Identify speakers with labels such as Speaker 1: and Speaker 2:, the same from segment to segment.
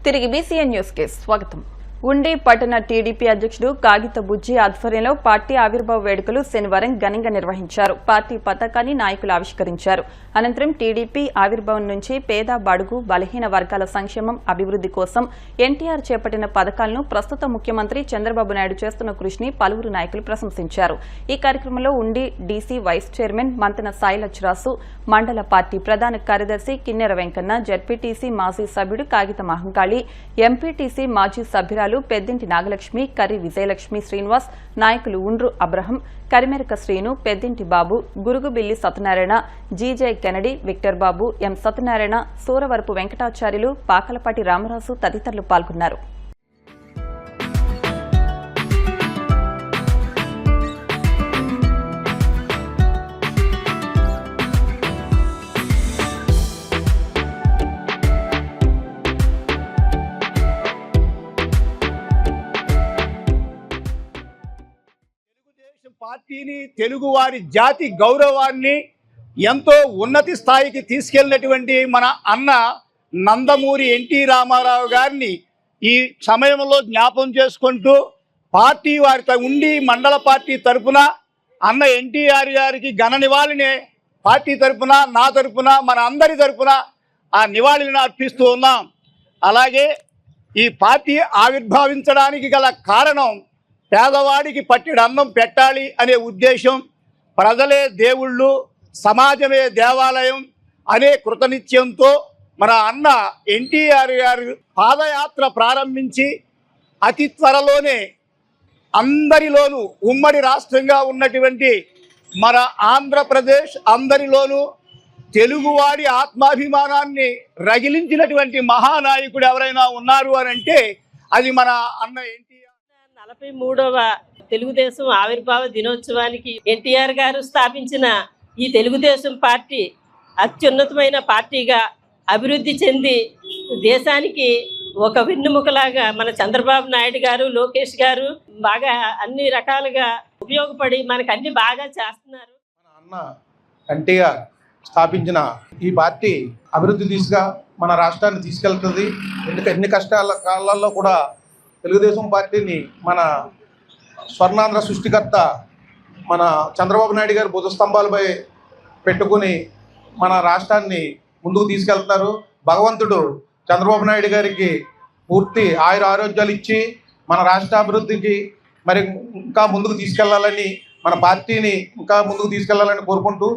Speaker 1: తిరిగి BCN news కి స్వాగతం. ఉండి పట్టణ టీడీపీ అధ్యక్షుడు కాగిత బుజ్జి ఆధ్వర్యంలో పార్టీ ఆవిర్భావ వేడుకలు శనివారం ఘనంగా నిర్వహించారు. పార్టీ పతాకాన్ని నాయకులు ఆవిష్కరించారు. అనంతరం టీడీపీ ఆవిర్భావం నుంచి పేద, బడుగు, బలహీన వర్గాల సంక్షేమం, అభివృద్ధి కోసం ఎన్టీఆర్ చేపట్టిన పథకాలను ప్రస్తుత ముఖ్యమంత్రి చంద్రబాబు నాయుడు చేస్తున్న కృషిని పలువురు నాయకులు ప్రశంసించారు. ఈ కార్యక్రమంలో ఉండి డీసీ వైస్ చైర్మన్ మంతెన సాయిలచ్చరాసు, మండల పార్టీ ప్రధాన కార్యదర్శి కిన్నెర వెంకన్న, జెడ్పీటీసీ మాజీ సభ్యుడు కాగిత మహంకాళి, ఎంపీటీసీ మాజీ సభ్యురాలు పెద్దింటి నాగలక్ష్మి, కర్రి విజయలక్ష్మి శ్రీనివాస్, నాయకులు ఉండ్రు Abraham, Karimeraka Srinu, Peddinti Babu, Gurugubilli Satyanarayana, GJ Kennedy, Victor Babu, M Satyanarayana, Suravarapu Venkatacharyulu, Pakalapati Ramaraju తదితరులు పాల్గొన్నారు.
Speaker 2: పార్టీని, తెలుగువారి జాతి గౌరవాన్ని ఎంతో ఉన్నతి స్థాయికి తీసుకెళ్లినటువంటి మన అన్న నందమూరి ఎన్టీ రామారావు గారిని ఈ సమయంలో జ్ఞాపం చేసుకుంటూ పార్టీ వారితో ఉండి మండల పార్టీ తరఫున అన్న ఎన్టీఆర్ గారికి ఘన నివాళిని పార్టీ తరఫున, నా తరఫున, మన అందరి తరఫున ఆ నివాళిని అర్పిస్తూ ఉన్నాం. అలాగే ఈ పార్టీ ఆవిర్భావించడానికి గల కారణం పేదవాడికి పట్టెడు అన్నం పెట్టాలి అనే ఉద్దేశం, ప్రజలే దేవుళ్ళు, సమాజమే దేవాలయం అనే కృతనిశ్చయంతో మన అన్న ఎన్టీఆర్ గారు పాదయాత్ర ప్రారంభించి అతి త్వరలోనే అందరిలోనూ ఉమ్మడి రాష్ట్రంగా ఉన్నటువంటి మన ఆంధ్రప్రదేశ్ అందరిలోనూ తెలుగువాడి ఆత్మాభిమానాన్ని రగిలించినటువంటి మహానాయకుడు ఎవరైనా ఉన్నారు అని అంటే అది మన అన్న ఎన్టీఆర్.
Speaker 3: 43వ తెలుగుదేశం ఆవిర్భావ దినోత్సవానికి ఎన్టీఆర్ గారు స్థాపించిన ఈ తెలుగుదేశం పార్టీ అత్యున్నతమైన పార్టీగా అభివృద్ధి చెంది దేశానికి ఒక వెన్నెముకలాగా మన చంద్రబాబు నాయుడు గారు, లోకేష్ గారు బాగా అన్ని రకాలుగా ఉపయోగపడి మనకు అన్ని బాగా చేస్తున్నారు.
Speaker 4: మన అన్న ఎన్టీఆర్ స్థాపించిన ఈ పార్టీ అభివృద్ధి దిశగా మన రాష్ట్రాన్ని తీసుకెళ్తుంది. ఎందుకంటే ఎన్ని కష్టాల కాలాల్లో కూడా తెలుగుదేశం పార్టీని మన స్వర్ణాంధ్ర సృష్టికర్త మన చంద్రబాబు నాయుడు గారు భుజస్తంభాలపై పెట్టుకుని మన రాష్ట్రాన్ని ముందుకు తీసుకెళ్తున్నారు. భగవంతుడు చంద్రబాబు నాయుడు గారికి పూర్తి ఆయుర ఆరోగ్యాలు ఇచ్చి మన రాష్ట్ర అభివృద్ధికి మరి ఇంకా ముందుకు తీసుకెళ్లాలని, మన పార్టీని ఇంకా ముందుకు తీసుకెళ్లాలని కోరుకుంటూ,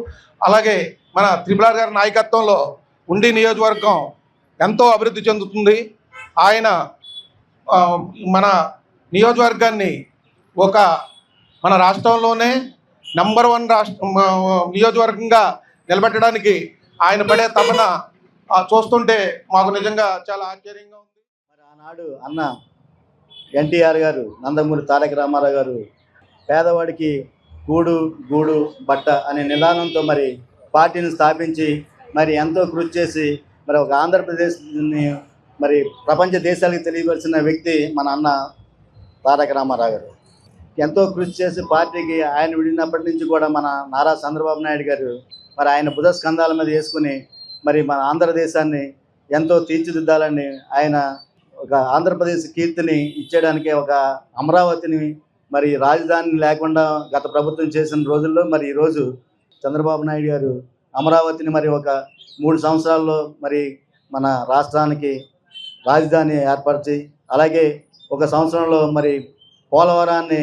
Speaker 4: అలాగే మన త్రిపుల్ గారి నాయకత్వంలో ఉండి నియోజకవర్గం ఎంతో అభివృద్ధి చెందుతుంది. ఆయన మన నియోజకవర్గాన్ని ఒక మన రాష్ట్రంలోనే నంబర్ 1 నియోజకవర్గంగా నిలబెట్టడానికి ఆయన పడే తపన చూస్తుంటే మాకు నిజంగా చాలా ఆశ్చర్యంగా ఉంది.
Speaker 5: మరి ఆనాడు అన్న ఎన్టీఆర్ గారు, నందమూరి తారక రామారావు గారు పేదవాడికి గూడు గూడు బట్ట అనే నిదానంతో మరి పార్టీని స్థాపించి మరి ఎంతో కృషి చేసి మరి ఒక ఆంధ్రప్రదేశ్ని మరి ప్రపంచ దేశాలకు తెలియవలసిన వ్యక్తి మన అన్న తారక రామారావు గారు. ఎంతో కృషి చేసి పార్టీకి ఆయన విడినప్పటి నుంచి కూడా మన నారా చంద్రబాబు నాయుడు గారు మరి ఆయన భుజస్కంధాల మీద వేసుకుని మరి మన ఆంధ్రదేశాన్ని ఎంతో తీర్చిదిద్దాలని ఆయన ఒక ఆంధ్రప్రదేశ్ కీర్తిని ఇచ్చేయడానికి ఒక అమరావతిని మరి రాజధాని లేకుండా గత ప్రభుత్వం చేసిన రోజుల్లో మరి ఈరోజు చంద్రబాబు నాయుడు గారు అమరావతిని మరి ఒక 3 సంవత్సరాల్లో మరి మన రాష్ట్రానికి రాజధాని ఏర్పరిచి, అలాగే 1 సంవత్సరంలో మరి పోలవరాన్ని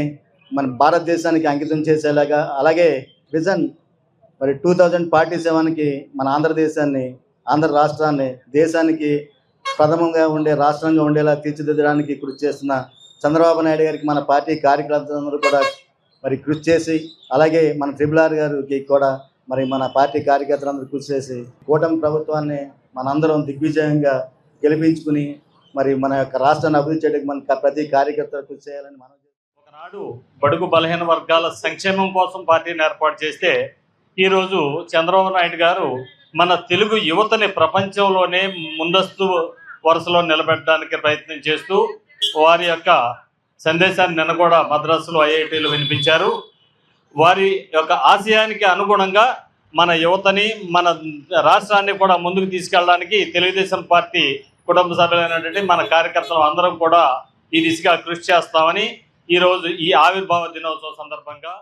Speaker 5: మన భారతదేశానికి అంకితం చేసేలాగా, అలాగే విజన్ మరి 2047కి మన ఆంధ్రదేశాన్ని, ఆంధ్ర రాష్ట్రాన్ని దేశానికి ప్రథమంగా ఉండే రాష్ట్రంగా ఉండేలా తీర్చిదిద్దడానికి కృషి చేస్తున్న చంద్రబాబు నాయుడు గారికి మన పార్టీ కార్యకర్తలందరూ కూడా మరి కృషి చేసి, అలాగే మన త్రిపుల్ గారికి కూడా మరి మన పార్టీ కార్యకర్తలందరూ కృషి చేసి కూటమి ప్రభుత్వాన్ని మనందరం దిగ్విజయంగా గెలిపించుకుని మరి మన యొక్క రాష్ట్రాన్ని అభివృద్ధి చేయడానికి మన ప్రతి కార్యకర్త కృషి చేయాలని మనం.
Speaker 6: ఒకనాడు బడుగు బలహీన వర్గాల సంక్షేమం కోసం పార్టీని ఏర్పాటు చేస్తే ఈరోజు చంద్రబాబు నాయుడు గారు మన తెలుగు యువతని ప్రపంచంలోనే ముందస్తు వరుసలో నిలబెట్టడానికి ప్రయత్నం చేస్తూ వారి యొక్క సందేశాన్ని నిన్న కూడా మద్రాసులో ఐఐటీలో వినిపించారు. వారి యొక్క ఆశయానికి అనుగుణంగా మన యువతని, మన రాష్ట్రాన్ని కూడా ముందుకు తీసుకెళ్ళడానికి తెలుగుదేశం పార్టీ కుటుంబ సభ్యులైనటువంటి మన కార్యకర్తలు అందరం కూడా ఈ దిశగా కృషి చేస్తామని ఈరోజు ఈ ఆవిర్భావ దినోత్సవం సందర్భంగా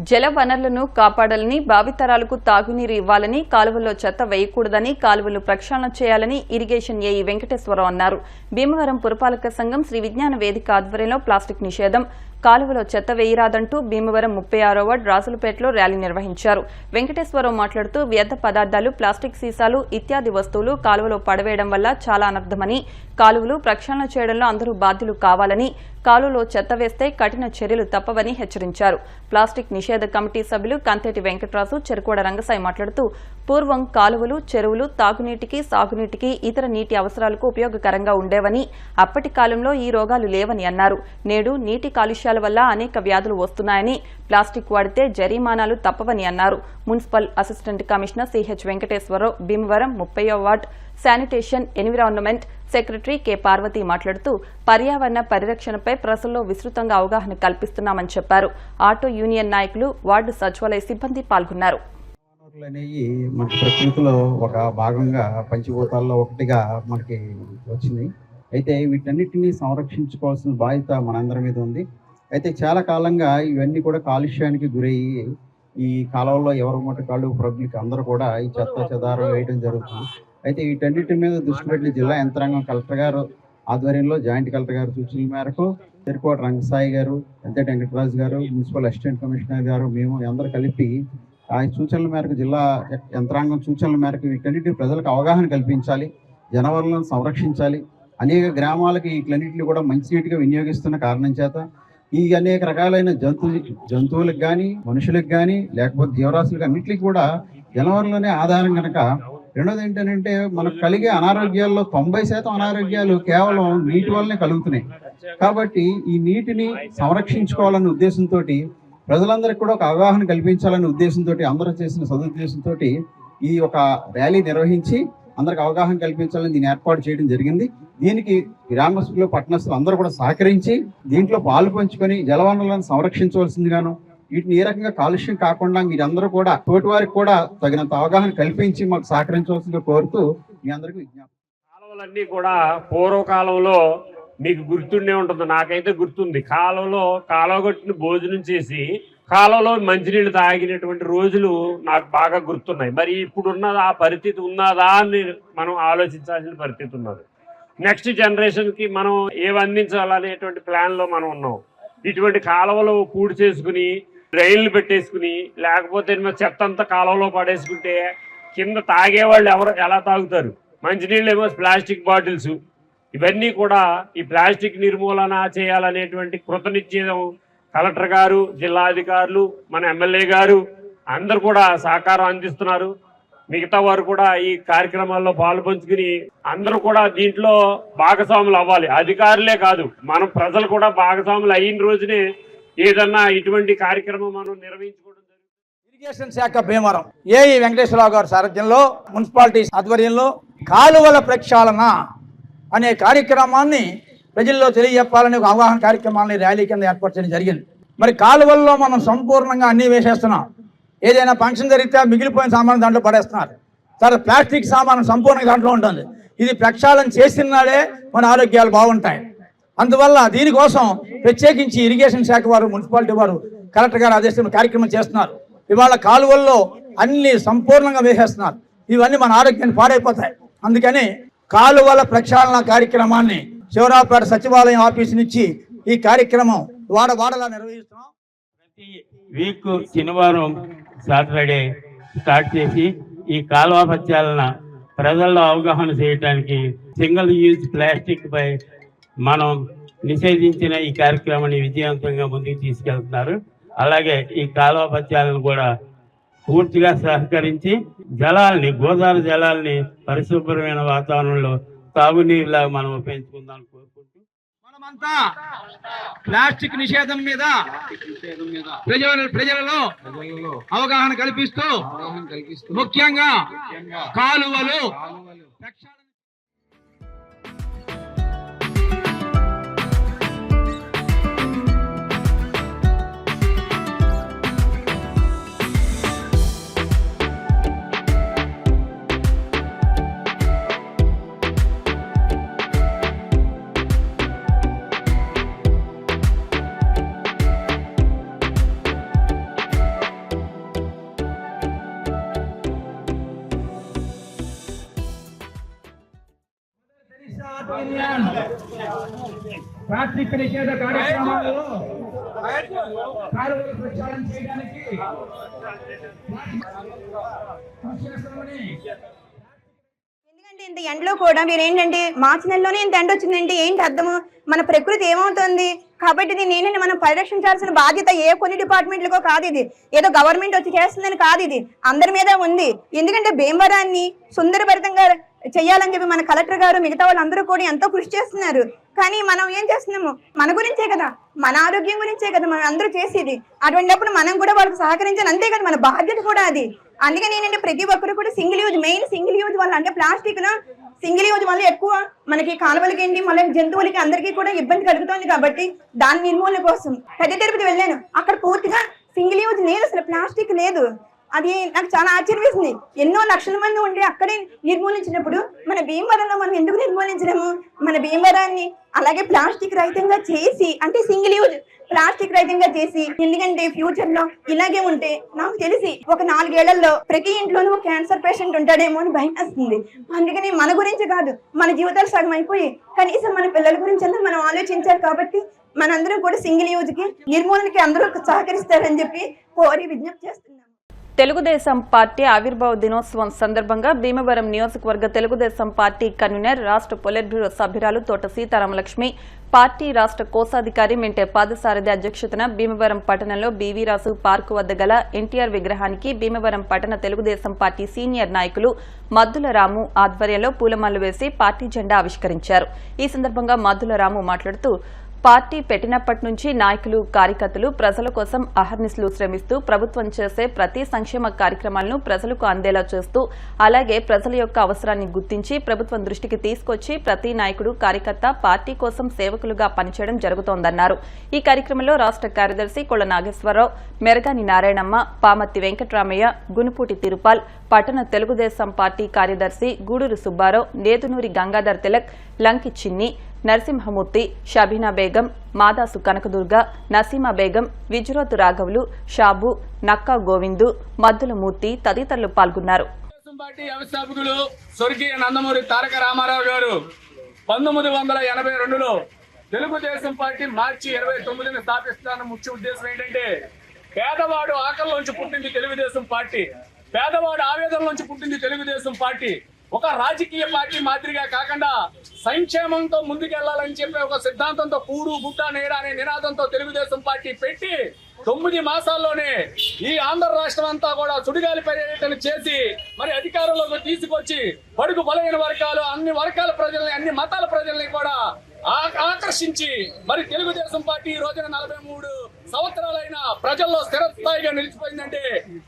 Speaker 1: జల వనరులను కాపాడాలని, భావితరాలకు తాగునీరు ఇవ్వాలని, కాలువల్లో చెత్త వేయకూడదని, కాలువలు ప్రక్షాళన చేయాలని ఇరిగేషన్ ఏఈ వెంకటేశ్వరరావు అన్నారు. భీమవరం పురపాలక సంఘం శ్రీ విజ్ఞాన వేదిక ఆధ్వర్యంలో ప్లాస్టిక్ నిషేధం, కాలువలో చెత్త వేయరాదంటూ భీమవరం 36వ వార్డు రాజులపేటలో ర్యాలీ నిర్వహించారు. వెంకటేశ్వరరావు మాట్లాడుతూ వ్యర్థ పదార్థాలు, ప్లాస్టిక్ సీసాలు ఇత్యాది వస్తువులు కాలువలో పడవేయడం వల్ల చాలా అనర్థమని, కాలువలు ప్రక్షాళన చేయడంలో అందరూ బాధ్యులు కావాలని, కాలువలో చెత్త వేస్తే కఠిన చర్యలు తప్పవని హెచ్చరించారు. ప్లాస్టిక్ నిషేధ కమిటీ సభ్యులు కంతేటి వెంకటరాజు, చెరుకోడ రంగసాయి మాట్లాడుతూ పూర్వం కాలువలు, చెరువులు తాగునీటికి, సాగునీటికి, ఇతర నీటి అవసరాలకు ఉపయోగకరంగా ఉండేవని, అప్పటి కాలంలో ఈ రోగాలు లేవని అన్నారు. నేడు నీటి కాలుష్యాల వల్ల అనేక వ్యాధులు వస్తున్నాయని, ప్లాస్టిక్ వాడితే జరిమానాలు తప్పవని అన్నారు. Municipal assistant commissioner CH Venkateswara Rao, Bhimavaram 30వ ward sanitation environment secretary K Parvathi మాట్లాడుతూ పర్యావరణ పరిరక్షణపై ప్రజల్లో విస్తృతంగా అవగాహన కల్పిస్తున్నామని చెప్పారు. ఆటో యూనియన్ నాయకులు, వార్డు సచివాలయ సిబ్బంది పాల్గొన్నారు.
Speaker 7: అనేవి మనకి ప్రకృతిలో ఒక భాగంగా పంచభూతాల్లో ఒకటిగా మనకి వచ్చింది. అయితే వీటన్నిటిని సంరక్షించుకోవాల్సిన బాధ్యత మనందరి మీద ఉంది. అయితే చాలా కాలంగా ఇవన్నీ కూడా కాలుష్యానికి గురయ్యి ఈ కాలంలో ఎవరి మటుకాళ్ళు పబ్లిక్ అందరూ కూడా ఈ చెత్త చెదారం వేయడం జరుగుతుంది. అయితే వీటన్నిటి మీద దృష్టి పెట్టి జిల్లా యంత్రాంగం కలెక్టర్ గారు ఆధ్వర్యంలో జాయింట్ కలెక్టర్ గారు సూచనల మేరకు చెరుకోట రంగసాయి గారు, కంతేటి వెంకటరాజు గారు, మున్సిపల్ అసిస్టెంట్ కమిషనర్ గారు, మేము అందరూ కలిపి ఆ సూచనల మేరకు జిల్లా యంత్రాంగం సూచనల మేరకు వీటన్నిటి ప్రజలకు అవగాహన కల్పించాలి, జనవరులను సంరక్షించాలి. అనేక గ్రామాలకి వీటన్నిటిని కూడా మంచినీటిగా వినియోగిస్తున్న కారణం చేత ఈ అనేక రకాలైన జంతువులకు కానీ, మనుషులకు కానీ, లేకపోతే జీవరాశులకు అన్నింటికి కూడా జనవరులనే ఆధారం కనుక. రెండోది ఏంటంటే మనకు కలిగే అనారోగ్యాల్లో 90% అనారోగ్యాలు కేవలం నీటి వల్లనే కలుగుతున్నాయి. కాబట్టి ఈ నీటిని సంరక్షించుకోవాలనే ఉద్దేశంతో ప్రజలందరికీ కూడా ఒక అవగాహన కల్పించాలనే ఉద్దేశంతో అందరూ చేసిన సదుద్దేశంతో ఈ ఒక ర్యాలీ నిర్వహించి అందరికి అవగాహన కల్పించాలని దీన్ని ఏర్పాటు చేయడం జరిగింది. దీనికి గ్రామస్తులు, పట్టణస్తులు అందరూ కూడా సహకరించి దీంట్లో పాలు పంచుకొని జలవనరులను సంరక్షించవలసిందిగాను, వీటిని ఏ రకంగా కాలుష్యం కాకుండా మీరందరూ కూడా తోటి వారికి కూడా తగినంత అవగాహన కల్పించి మాకు సహకరించవలసిందిగా కోరుతూ మీ అందరికీ విజ్ఞప్తి.
Speaker 8: కాలువలన్నీ కూడా పూర్వకాలంలో మీకు గుర్తుండే ఉంటుంది, నాకైతే గుర్తుంది. కాలువలో కాలువగట్టుని భోజనం చేసి కాలువలో మంచినీళ్ళు తాగినటువంటి రోజులు నాకు బాగా గుర్తున్నాయి. మరి ఇప్పుడున్న ఆ పరిస్థితి ఉన్నదా అని మనం ఆలోచించాల్సిన పరిస్థితి ఉన్నది. నెక్స్ట్ జనరేషన్కి మనం ఏవి అందించాలనేటువంటి ప్లాన్లో మనం ఉన్నాం. ఇటువంటి కాలువలు పూడి చేసుకుని డ్రైన్లు పెట్టేసుకుని లేకపోతే చెత్త అంతా కాలువలో పడేసుకుంటే కింద తాగేవాళ్ళు ఎలా తాగుతారు? మంచినీళ్ళు ఏమో ప్లాస్టిక్ బాటిల్స్, ఇవన్నీ కూడా ఈ ప్లాస్టిక్ నిర్మూలన చేయాలనేటువంటి కృతనిశ్చయం కలెక్టర్ గారు, జిల్లా అధికారులు, మన ఎమ్మెల్యే గారు అందరు కూడా సహకారం అందిస్తున్నారు. మిగతా వారు కూడా ఈ కార్యక్రమాల్లో పాలు పంచుకుని అందరూ కూడా దీంట్లో భాగస్వాములు అవ్వాలి. అధికారులే కాదు, మనం ప్రజలు కూడా భాగస్వాములు అయిన రోజునే ఏదన్నా ఇటువంటి కార్యక్రమం మనం నిర్వహించుకోవడం జరుగుతుంది.
Speaker 9: ఇరిగేషన్ శాఖ భీమవరం ఏఈ వెంకటేశ్వరరావు గారి సారథ్యంలో మున్సిపాలిటీ ఆధ్వర్యంలో కాలువల ప్రక్షాళన అనే కార్యక్రమాన్ని ప్రజల్లో తెలియజెప్పాలని ఒక అవగాహన కార్యక్రమాన్ని ర్యాలీ కింద ఏర్పాటు చేయడం జరిగింది. మరి కాలువల్లో మనం సంపూర్ణంగా అన్నీ వేసేస్తున్నాం. ఏదైనా ఫంక్షన్ జరిగితే మిగిలిపోయిన సామాను దాంట్లో పడేస్తున్నారు. తర్వాత ప్లాస్టిక్ సామాను సంపూర్ణంగా దాంట్లో ఉంటుంది. ఇది ప్రక్షాళన చేసినాడే మన ఆరోగ్యాలు బాగుంటాయి. అందువల్ల దీనికోసం ప్రత్యేకించి ఇరిగేషన్ శాఖ వారు, మున్సిపాలిటీ వారు, కలెక్టర్ గారు ఆదేశించిన కార్యక్రమం చేస్తున్నారు. ఇవాళ కాలువల్లో అన్ని సంపూర్ణంగా వేసేస్తున్నారు. ఇవన్నీ మన ఆరోగ్యాన్ని పాడైపోతాయి. అందుకని కాలువల ప్రక్షాళన కార్యక్రమాన్ని శివరావుపేట సచివాలయం ఆఫీసు నుంచి ఈ కార్యక్రమం వాడవాడలా నిర్వహిస్తున్నాం.
Speaker 10: ప్రతి వీక్ శనివారం, సాటర్డే స్టార్ట్ చేసి ఈ కాలువ ప్రక్షాళన ప్రజల్లో అవగాహన చేయడానికి సింగిల్ యూజ్ ప్లాస్టిక్ పై మనం నిషేధించిన ఈ కార్యక్రమాన్ని విజయవంతంగా ముందుకు తీసుకెళ్తున్నారు. అలాగే ఈ కాలువ ప్రక్షాళన కూడా పూర్తిగా సహకరించి జలాల్ని, గోదావరి జలాల్ని పరిశుభ్రమైన వాతావరణంలో తాగునీరులాగా మనం ఉపయోగించుకుందాం కోరుకుంటూ
Speaker 9: మనమంతా ప్లాస్టిక్ నిషేధం మీద ప్రజలలో అవగాహన కల్పిస్తూ ముఖ్యంగా కాలువలు ప్లాస్టిక్ నిషేధ కార్యక్రమాల్లో కాలువలు ప్రక్షాళన చేయడానికి
Speaker 11: ఎందుకంటే ఇంత ఎండలో కూడా మీరు ఏంటంటే మార్చి నెలలోనే ఇంత ఎండ వచ్చిందంటే ఏంటి అర్థము? మన ప్రకృతి ఏమవుతుంది కాబట్టి దీన్ని ఏంటంటే మనం పరిరక్షించాల్సిన బాధ్యత ఏ కొన్ని డిపార్ట్మెంట్లకో కాదు, ఇది ఏదో గవర్నమెంట్ వచ్చి చేస్తుందని కాదు, ఇది అందరి మీద ఉంది. ఎందుకంటే భీమవరాన్ని సుందరభరితంగా చెయ్యాలని చెప్పి మన కలెక్టర్ గారు మిగతా వాళ్ళందరూ కూడా ఎంతో కృషి చేస్తున్నారు. కానీ మనం ఏం చేస్తున్నాము? మన గురించే కదా, మన ఆరోగ్యం గురించే కదా మనం అందరూ చేసేది. అటువంటిప్పుడు మనం కూడా వాళ్ళకి సహకరించాలి, అంతే కదా మన బాధ్యత కూడా అది. అందుకని ఏంటంటే ప్రతి ఒక్కరు కూడా single use, main single use వల్ల అంటే ప్లాస్టిక్ సింగిల్ యూజ్ వల్ల ఎక్కువ మనకి కాలువలకి ఏంటి మళ్ళీ జంతువులకి అందరికీ కూడా ఇబ్బంది కలుగుతుంది. కాబట్టి దాని నిర్మూలన కోసం పెద్ద తిరుపతి వెళ్ళాను, అక్కడ పూర్తిగా సింగిల్ యూజ్ లేదు, అసలు ప్లాస్టిక్ లేదు. అది నాకు చాలా ఆశ్చర్యం వేసింది. ఎన్నో లక్షల మంది ఉండి అక్కడే నిర్మూలించినప్పుడు మన భీమవరంలో మనం ఎందుకు నిర్మూలించలేము? మన భీమవరాన్ని అలాగే ప్లాస్టిక్ రహితంగా చేసి, అంటే సింగిల్ యూజ్ ప్లాస్టిక్ రహితంగా చేసి, ఎందుకంటే ఫ్యూచర్ లో ఇలాగే ఉంటే నాకు తెలిసి ఒక 4 ఏళ్లలో ప్రతి ఇంట్లోనూ క్యాన్సర్ పేషెంట్ ఉంటాడేమో అని భయం వేస్తుంది. అందుకని మన గురించి కాదు, మన జీవితాలు సగం అయిపోయి కనీసం మన పిల్లల గురించి అంతా మనం ఆలోచించాలి. కాబట్టి మనందరం కూడా సింగిల్ యూజ్ కి నిర్మూలనకి అందరూ సహకరిస్తారని చెప్పి కోరి విజ్ఞప్తి చేస్తున్నాం.
Speaker 1: తెలుగుదేశం పార్టీ ఆవిర్భావ దినోత్సవం సందర్భంగా భీమవరం నియోజకవర్గ తెలుగుదేశం పార్టీ కన్వీనర్, రాష్ట్ర పొలిట్ బ్యూరో సభ్యురాలు తోట సీతారామలక్ష్మి, పార్టీ రాష్ట్ర కోశాధికారి మెంటే పాదసారథి అధ్యక్షతన భీమవరం పట్టణంలో బీవీ రాసు పార్కు వద్ద గల ఎన్టీఆర్ విగ్రహానికి భీమవరం పట్టణ తెలుగుదేశం పార్టీ సీనియర్ నాయకులు మద్దుల రాము ఆధ్వర్యంలో పూలమాలలు వేసి పార్టీ జెండా ఆవిష్కరించారు. ఈ సందర్భంగా మద్దుల రాము మాట్లాడుతూ, పార్టీ పెట్టినప్పటి నుంచి నాయకులు, కార్యకర్తలు ప్రజల కోసం అహర్నిశలు శ్రమిస్తూ ప్రభుత్వం చేసే ప్రతి సంక్షేమ కార్యక్రమాలను ప్రజలకు అందేలా చేస్తూ, అలాగే ప్రజల యొక్క అవసరాన్ని గుర్తించి ప్రభుత్వం దృష్టికి తీసుకొచ్చి ప్రతి నాయకుడు, కార్యకర్త పార్టీ కోసం సేవకులుగా పనిచేయడం జరుగుతోందన్నారు. ఈ కార్యక్రమంలో రాష్ట్ర కార్యదర్శి కొళ్ల నాగేశ్వరరావు, మెరగాని నారాయణమ్మ, పామర్తి వెంకటరామయ్య, గునుపూటి తిరుపాల్, పట్టణ తెలుగుదేశం పార్టీ కార్యదర్శి గూడూరు సుబ్బారావు, నేదునూరి గంగాధర్ తిలక్, లంకి చిన్ని, నరసింహమూర్తి, షబీనా బేగం, మాదాసు కనకదుర్గ, నసీమా బేగం, విజురోతు రాఘవులు, షాబు, నక్కా గోవిందు, మద్దుల మూర్తి తదితరులు పాల్గొన్నారు.
Speaker 12: పార్టీ వ్యవస్థాపకులు స్వర్గీయ నందమూరి తారక రామారావు గారు 1982లో తెలుగుదేశం పార్టీ మార్చి 29న స్థాపిస్తున్న ముఖ్య ఉద్దేశం ఏంటంటే, పేదవాడు ఆకలిలోంచి పుట్టింది తెలుగుదేశం పార్టీ, పేదవాడు ఆవేదనలోంచి పుట్టింది తెలుగుదేశం పార్టీ. ఒక రాజకీయ పార్టీ మాదిరిగా కాకుండా సంక్షేమంతో ముందుకెళ్లాలని చెప్పి ఒక సిద్ధాంతంతో కూడు గుట్ట నేడ అనే నినాదంతో తెలుగుదేశం పార్టీ పెట్టి 9 మాసాల్లోనే ఈ ఆంధ్ర రాష్ట్రం అంతా కూడా సుడిగాలి పర్యటన చేసి మరి అధికారంలోకి తీసుకొచ్చి బడుగు బలహీన వర్గాలు, అన్ని వర్గాల ప్రజల్ని, అన్ని మతాల ప్రజల్ని కూడా ఆకర్షించి మరి తెలుగుదేశం పార్టీ ఈ రోజున 43 సంవత్సరాలైన ప్రజల్లో స్థిరస్థాయిగా నిలిచిపోయిందంటే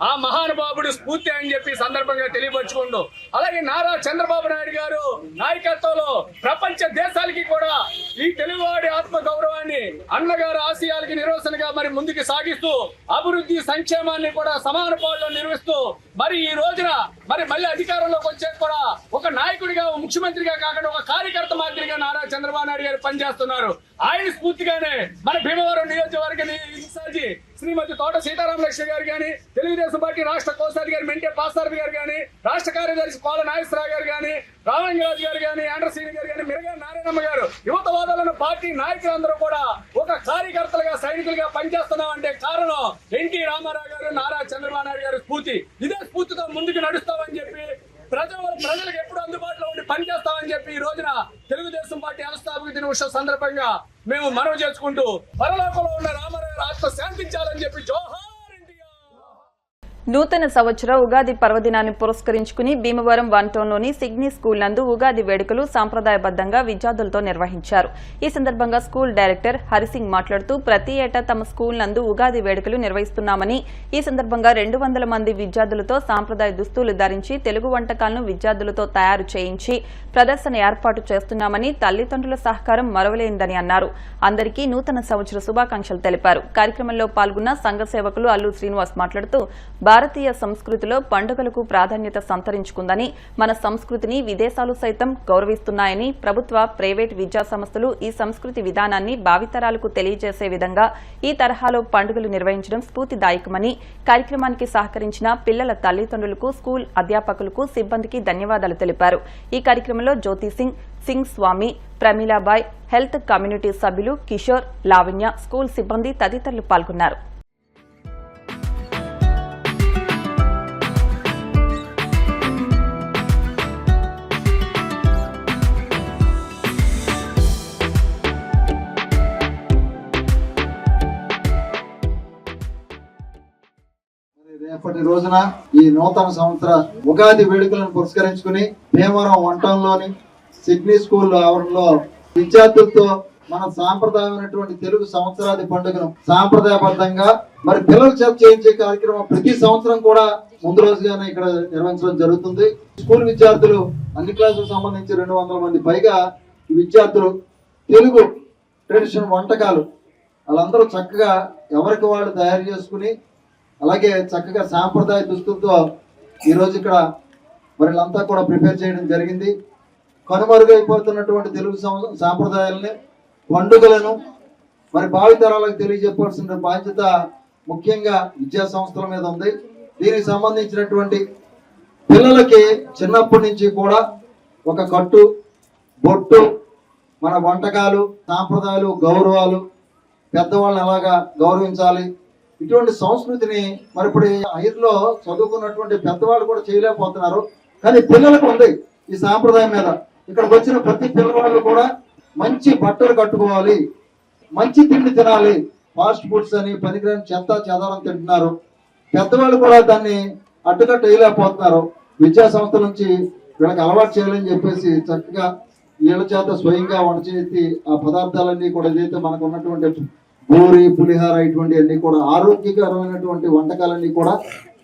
Speaker 12: ఆ మహానుభావుడు స్ఫూర్తి అని చెప్పి సందర్భంగా తెలియపరచుకుంటూ, అలాగే నారా చంద్రబాబు నాయుడు గారు నాయకత్వంలో ప్రపంచ దేశాలకి కూడా ఈ తెలుగువాడి ఆత్మ గౌరవాన్ని, అన్నగారు ఆశయాలకి నిరసనగా మరి ముందుకు సాగిస్తూ అభివృద్ధి సంక్షేమాన్ని కూడా సమాన పాల్లో నిర్వహిస్తూ మరి ఈ రోజున మరి మళ్ళీ అధికారంలోకి వచ్చేది కూడా ఒక నాయకుడిగా, ముఖ్యమంత్రిగా కాకుండా ఒక కార్యకర్త మాదిరిగా నారా చంద్రబాబు నాయుడు గారు పనిచేస్తున్నారు. ఆయన స్ఫూర్తిగానే మన భీమవరం నియోజకవర్గ ఇన్ఛార్జి శ్రీమతి తోట సీతారామలక్ష్మి గారు గాని, తెలుగుదేశం పార్టీ రాష్ట్ర కోశాధికారి మెంటే పాసారథి గారు గాని, రాష్ట్ర కార్యదర్శి కోల నాగేశ్వరరావు గారు గాని, రామంగరాజు గారు గాని, ఆంధ్రశ్రీని గారు గాని, మెరగా నారాయణమ్మ గారు, యువతవాదాలను పార్టీ నాయకులందరూ కూడా ఒక కార్యకర్తలుగా, సైనికులుగా పనిచేస్తున్నాం అంటే కారణం ఎన్టీ రామారావు గారు, నారా చంద్రబాబు నాయుడు గారి స్ఫూర్తి. ఇదే స్ఫూర్తితో ముందుకు నడుస్తామని చెప్పి ప్రజలకు ఎప్పుడు అందుబాటులో ఉండి పనిచేస్తామని చెప్పి ఈ రోజున తెలుగుదేశం పార్టీ వ్యవస్థాపక దినోత్సవం సందర్భంగా మేము మనవి చేసుకుంటూ పరలోకంలో ఉన్న రామారావు ఆత్మ శాంతించాలని చెప్పి జోహార్.
Speaker 1: నూతన సంవత్సర ఉగాది పర్వదినాన్ని పురస్కరించుకుని భీమవరం 1 టౌన్లోని సిగ్నీ స్కూల్ నందు ఉగాది వేడుకలు సాంప్రదాయబద్దంగా విద్యార్థులతో నిర్వహించారు. ఈ సందర్భంగా స్కూల్ డైరెక్టర్ హరిసింగ్ మాట్లాడుతూ, ప్రతి ఏటా తమ స్కూల్ నందు ఉగాది వేడుకలు నిర్వహిస్తున్నామని, ఈ సందర్భంగా 200 మంది విద్యార్థులతో సాంప్రదాయ దుస్తులు ధరించి తెలుగు వంటకాలను విద్యార్థులతో తయారు చేయించి ప్రదర్శన ఏర్పాటు చేస్తున్నామని, తల్లిదండ్రుల సహకారం మరవలేనిదని అన్నారు. అందరికీ నూతన సంవత్సర శుభాకాంక్షలు తెలిపారు. కార్యక్రమంలో పాల్గొన్న సంఘ సేవకులు అల్లు శ్రీనివాస్ మాట్లాడుతూ, భారతీయ సంస్కృతిలో పండుగలకు ప్రాధాన్యత సంతరించుకుందని, మన సంస్కృతిని విదేశాలు సైతం గౌరవిస్తున్నాయని, ప్రభుత్వ, ప్రైవేట్ విద్యా సంస్థలు ఈ సంస్కృతి విధానాన్ని భావితరాలకు తెలియజేసే విధంగా ఈ తరహాలో పండుగలు నిర్వహించడం స్ఫూర్తిదాయకమని, కార్యక్రమానికి సహకరించిన పిల్లల తల్లిదండ్రులకు, స్కూల్ అధ్యాపకులకు, సిబ్బందికి ధన్యవాదాలు తెలిపారు. ఈ కార్యక్రమంలో జ్యోతి సింగ్ స్వామి, ప్రమీలాబాయ్, హెల్త్ కమ్యూనిటీ సభ్యులు కిషోర్, లావణ్య, స్కూల్ సిబ్బంది తదితరులు పాల్గొన్నారు.
Speaker 13: రేపటి రోజున ఈ నూతన సంవత్సర ఉగాది వేడుకలను పురస్కరించుకుని భీమవరం వంటంలోని సిడ్నీ స్కూల్ ఆవరణలో విద్యార్థులతో మన సాంప్రదాయమైనటువంటి తెలుగు సంవత్సరాది పండుగను సాంప్రదాయబద్ధంగా మరి పిల్లల చేత చేయించే కార్యక్రమం ప్రతి సంవత్సరం కూడా ముందు రోజుగానే ఇక్కడ నిర్వహించడం జరుగుతుంది. స్కూల్ విద్యార్థులు అన్ని క్లాసులకు సంబంధించి 200 మంది పైగా ఈ విద్యార్థులు తెలుగు ట్రెడిషనల్ వంటకాలు వాళ్ళందరూ చక్కగా ఎవరికి వాళ్ళు తయారు చేసుకుని అలాగే చక్కగా సాంప్రదాయ దుస్తులతో ఈరోజు ఇక్కడ వీళ్ళంతా కూడా ప్రిపేర్ చేయడం జరిగింది. కనుమరుగైపోతున్నటువంటి తెలుగు సాంప్రదాయాలని, పండుగలను మరి భావితరాలకు తెలియజెప్పాల్సిన బాధ్యత ముఖ్యంగా విద్యా సంస్థల మీద ఉంది. దీనికి సంబంధించినటువంటి పిల్లలకి చిన్నప్పటి నుంచి కూడా ఒక కట్టు, బొట్టు, మన వంటకాలు, సాంప్రదాయాలు, గౌరవాలు, పెద్దవాళ్ళని ఎలాగా గౌరవించాలి, ఇటువంటి సంస్కృతిని మరి ఇప్పుడు ఐదులో చదువుకున్నటువంటి పెద్దవాళ్ళు కూడా చేయలేకపోతున్నారు. కానీ పిల్లలకు ఉంది ఈ సాంప్రదాయం మీద. ఇక్కడికి వచ్చిన ప్రతి పిల్లవాళ్ళు కూడా మంచి బట్టలు కట్టుకోవాలి, మంచి తిండి తినాలి. ఫాస్ట్ ఫుడ్స్ అని పనికిరాని చెత్త చెదారం తింటున్నారు. పెద్దవాళ్ళు కూడా దాన్ని అడ్డుకట్ట వేయలేకపోతున్నారు. విద్యా సంస్థ నుంచి వీళ్ళకి అలవాటు చేయాలని చెప్పేసి చక్కగా వీళ్ళ చేత స్వయంగా వంట చేసి ఆ పదార్థాలన్నీ కూడా ఏదైతే మనకు ఉన్నటువంటి పూరి, పులిహార ఇటువంటి అన్ని కూడా ఆరోగ్యకరమైనటువంటి వంటకాలన్నీ కూడా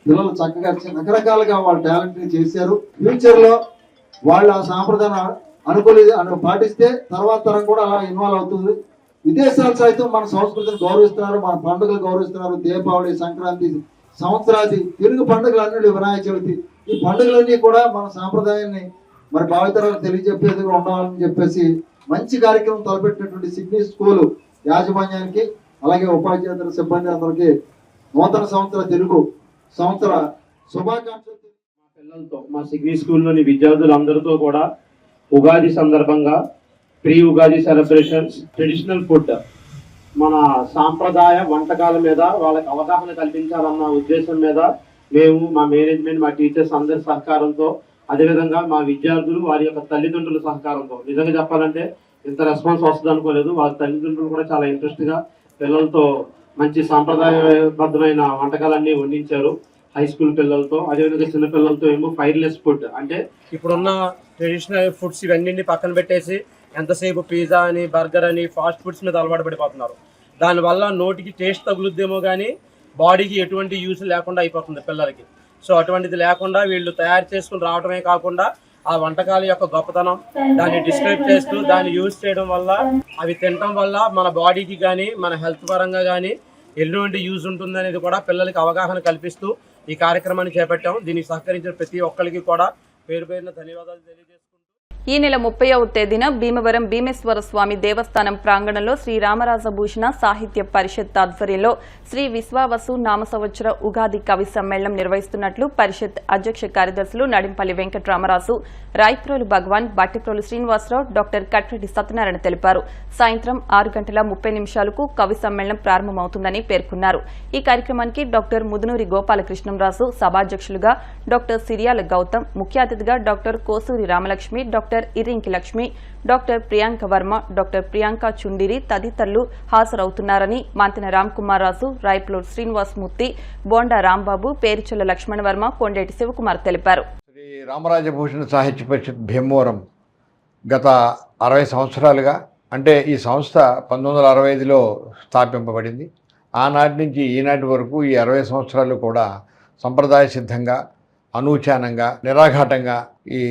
Speaker 13: పిల్లలు చక్కగా రకరకాలుగా వాళ్ళ టాలెంట్ ని చేశారు. ఫ్యూచర్ లో వాళ్ళు ఆ సాంప్రదాయాన్ని పాటిస్తే తర్వాత తరం కూడా అలా ఇన్వాల్వ్ అవుతుంది. విదేశాలు సైతం మన సంస్కృతిని గౌరవిస్తున్నారు, మన పండుగలు గౌరవిస్తున్నారు. దీపావళి, సంక్రాంతి, సంవత్సరాది, తెలుగు పండుగలు అన్ని, వినాయక చవితి, ఈ పండుగలన్నీ కూడా మన సాంప్రదాయాన్ని మరి భావితరాలకు తెలియజెప్పేదిగా ఉండాలని చెప్పేసి మంచి కార్యక్రమం తలపెట్టినటువంటి సిడ్నీ స్కూలు యాజమాన్యానికి అలాగే ఉపాధ్యాయుల సిబ్బంది అందరికీ నూతన సంవత్సర తెలుగు సంవత్సర శుభాకాంక్షలు.
Speaker 10: మా పిల్లలతో, మా సిడ్నీ స్కూల్లోని విద్యార్థులందరితో కూడా ఉగాది సందర్భంగా pre Ugadi celebrations, traditional food, మన సాంప్రదాయ వంటకాల మీద వాళ్ళకి అవగాహన కల్పించాలన్న ఉద్దేశం మీద మేము, మా మేనేజ్మెంట్, మా టీచర్స్ అందరి సహకారంతో, అదేవిధంగా మా విద్యార్థులు వారి యొక్క తల్లిదండ్రుల సహకారంతో, నిజంగా చెప్పాలంటే ఇంత రెస్పాన్స్ వస్తుంది అనుకోలేదు. వాళ్ళ తల్లిదండ్రులు కూడా చాలా ఇంట్రెస్ట్గా పిల్లలతో మంచి సాంప్రదాయబద్ధమైన వంటకాలన్నీ వండించారు. హై స్కూల్ పిల్లలతో, అదేవిధంగా చిన్న పిల్లలతో ఏమో ఫైర్లెస్ ఫుడ్, అంటే ఇప్పుడున్న ట్రెడిషనల్ ఫుడ్స్ ఇవన్నీ పక్కన పెట్టేసి ఎంతసేపు పిజ్జా అని, బర్గర్ అని, ఫాస్ట్ ఫుడ్స్ మీద అలవాటు పడిపోతున్నారు. దానివల్ల నోటికి టేస్ట్ తగులుద్దేమో కానీ బాడీకి ఎటువంటి యూస్ లేకుండా అయిపోతుంది పిల్లలకి. సో అటువంటిది లేకుండా వీళ్ళు తయారు చేసుకుని రావడమే కాకుండా ఆ వంటకాల యొక్క గొప్పతనం దాన్ని డిస్క్రైబ్ చేస్తూ దాన్ని యూజ్ చేయడం వల్ల, అవి తినడం వల్ల మన బాడీకి కానీ మన హెల్త్ పరంగా కానీ ఎటువంటి యూజ్ ఉంటుందనేది కూడా పిల్లలకి అవగాహన కల్పిస్తూ ఈ కార్యక్రమాన్ని చేపట్టాం. దీనికి సహకరించిన ప్రతి ఒక్కరికి కూడా పేరు పేరున ధన్యవాదాలు తెలియజేస్తున్నాం.
Speaker 1: ఈ నెల 30వ తేదీన భీమవరం భీమేశ్వర స్వామి దేవస్థానం ప్రాంగణంలో శ్రీ రామరాజభూషణ సాహిత్య పరిషత్ ఆధ్వర్యంలో శ్రీ విశ్వావసు నామ సంవత్సర ఉగాది కవి సమ్మేళనం నిర్వహిస్తున్నట్లు పరిషత్ అధ్యక్ష కార్యదర్శులు నడింపల్లి వెంకటరామరాజు, రాయప్రోలు భగవాన్, బట్టిప్రోలు శ్రీనివాసరావు, డాక్టర్ కట్రెడ్డి సత్యనారాయణ తెలిపారు. సాయంత్రం 6:30 కవి సమ్మేళనం ప్రారంభమవుతుందని పేర్కొన్నారు. ఈ కార్యక్రమానికి డాక్టర్ ముదునూరి గోపాలకృష్ణంరాజు సభాధ్యక్షులుగా, డాక్టర్ సిరియాల గౌతమ్, ముఖ్య అతిథిగా doctor Kosuri Ramalakshmi, doctor Irinki Lakshmi, doctor Priyanka Varma, doctor Priyanka Chundiri తదితరులు హాజరవుతున్నారని మంతెన రామ్కుమార్ రాజు, రాయప్రోలు శ్రీనివాసమూర్తి, బోండా రాంబాబు, పేరుచెల్ల లక్ష్మణ వర్మ, కొండేటి శివకుమార్ తెలిపారు.
Speaker 14: శ్రీ రామరాజభూషణ సాహిత్య పరిషత్ భీమవరం గత 60 సంవత్సరాలుగా, అంటే ఈ సంస్థ 1965లో స్థాపింపబడింది. ఆనాటి నుంచి ఈనాటి వరకు ఈ 60 సంవత్సరాలు కూడా సంప్రదాయ సిద్ధంగా, అనూచానంగా, నిరాఘాటంగా ఈ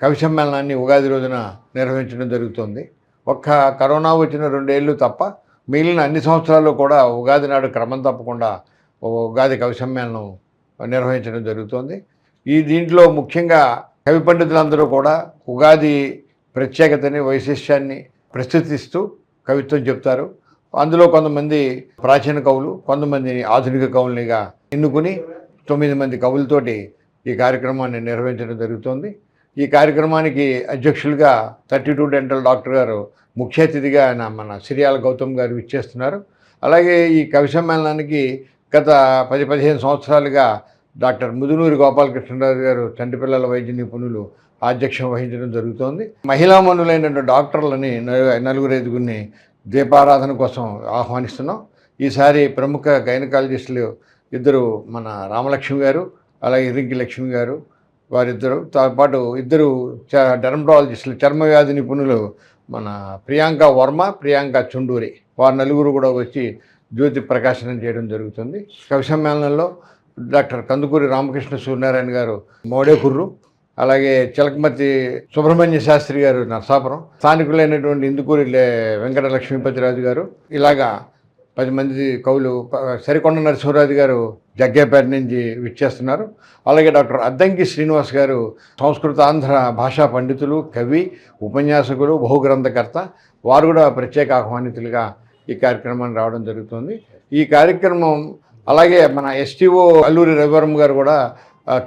Speaker 14: కవి సమ్మేళనాన్ని ఉగాది రోజున నిర్వహించడం జరుగుతుంది. ఒక్క కరోనా వచ్చిన 2 ఏళ్ళు తప్ప మిగిలిన అన్ని సంవత్సరాలు కూడా ఉగాది నాడు క్రమం తప్పకుండా ఉగాది కవి సమ్మేళనం నిర్వహించడం జరుగుతోంది. దీంట్లో ముఖ్యంగా కవి పండితులందరూ కూడా ఉగాది ప్రత్యేకతని, వైశిష్యాన్ని ప్రస్తుతిస్తూ కవిత్వం చెప్తారు. అందులో కొంతమంది ప్రాచీన కవులు, కొంతమంది ఆధునిక కవులనిగా ఎన్నుకుని 9 మంది కవులతోటి ఈ కార్యక్రమాన్ని నిర్వహించడం జరుగుతోంది. ఈ కార్యక్రమానికి అధ్యక్షులుగా 32 డెంటల్ డాక్టర్ గారు ముఖ్య అతిథిగా మన సిరియాల గౌతమ్ గారు ఇచ్చేస్తున్నారు. అలాగే ఈ కవి సమ్మేళనానికి గత 10-15 సంవత్సరాలుగా డాక్టర్ ముదునూరి గోపాలకృష్ణరాజు గారు చంటిపిల్లల వైద్య నిపుణులు ఆధ్యక్షం వహించడం జరుగుతోంది. మహిళామణులైన డాక్టర్లని 4-5 దీపారాధన కోసం ఆహ్వానిస్తున్నాం. ఈసారి ప్రముఖ గైనకాలజిస్టులు 2 మన రామలక్ష్మి గారు, అలాగే ఇరింకి లక్ష్మి గారు, వారిద్దరుతో పాటు 2 డెర్మటాలజిస్టులు, చర్మ వ్యాధి నిపుణులు మన ప్రియాంక వర్మ, ప్రియాంక చుండూరి, వారు 4 కూడా వచ్చి జ్యోతి ప్రకాశనం చేయడం జరుగుతుంది. కవి సమ్మేళనంలో డాక్టర్ కందుకూరి రామకృష్ణ సూర్యనారాయణ గారు మోడేకుర్రు, అలాగే చిలకమర్తి సుబ్రహ్మణ్య శాస్త్రి గారు నరసాపురం, స్థానికులైనటువంటి ఇందుకూరి వెంకట లక్ష్మీపతిరాజు గారు, ఇలాగా 10 మంది కవులు, సరికొండ నరసింహరాజు గారు జగ్గేపేట నుంచి విచ్చేస్తున్నారు. అలాగే డాక్టర్ అద్దంకి శ్రీనివాస్ గారు సంస్కృత ఆంధ్ర భాషా పండితులు, కవి, ఉపన్యాసకులు, బహుగ్రంథకర్త, వారు కూడా ప్రత్యేక ఆహ్వానితులుగా ఈ కార్యక్రమాన్ని రావడం జరుగుతుంది. ఈ కార్యక్రమం అలాగే మన STO అల్లూరి రవివర్మ గారు కూడా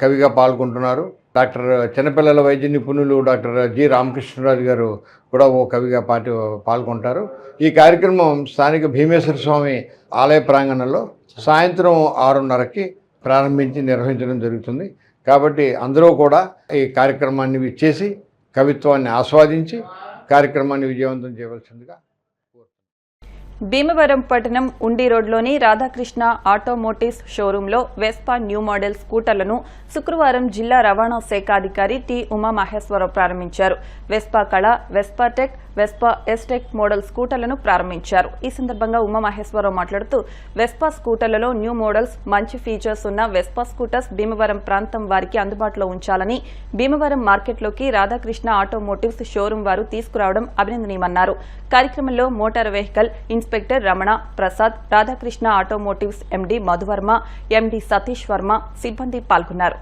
Speaker 14: కవిగా పాల్గొంటున్నారు. డాక్టర్ చిన్నపిల్లల వైద్య నిపుణులు డాక్టర్ జి రామకృష్ణరాజు గారు కూడా ఓ కవిగా పాల్గొంటారు. ఈ కార్యక్రమం స్థానిక భీమేశ్వర స్వామి ఆలయ ప్రాంగణంలో సాయంత్రం 6:30కి ప్రారంభించి నిర్వహించడం జరుగుతుంది. కాబట్టి అందరూ కూడా ఈ కార్యక్రమాన్ని విచ్చేసి కవిత్వాన్ని ఆస్వాదించి కార్యక్రమాన్ని విజయవంతం చేయవలసిందిగా.
Speaker 1: భీమవరం పట్టణం ఉండి రోడ్లోని రాధాకృష్ణ ఆటోమోటివ్స్ షోరూంలో వెస్పా న్యూ మోడల్ స్కూటర్లను శుక్రవారం జిల్లా రవాణా శాఖ అధికారి టి ఉమామహేశ్వరరావు ప్రారంభించారు. వెస్పా కళ, వెస్పా టెక్, వెస్పా ఎస్టెక్ మోడల్ స్కూటర్లను ప్రారంభించారు. ఈ సందర్భంగా ఉమామహేశ్వరరావు మాట్లాడుతూ వెస్పా స్కూటర్లలో న్యూ మోడల్స్, మంచి ఫీచర్స్ ఉన్న వెస్పా స్కూటర్స్ భీమవరం ప్రాంతం వారికి అందుబాటులో ఉంచాలని భీమవరం మార్కెట్లోకి రాధాకృష్ణ ఆటోమోటివ్స్ షోరూం వారు తీసుకురావడం అభినందనీయమన్నారు. కార్యక్రమంలో motor vehicle inspector Ramana Prasad, Radhakrishna automotives MD Madhu Varma, MD Satish Varma సిబ్బంది పాల్గొన్నారు.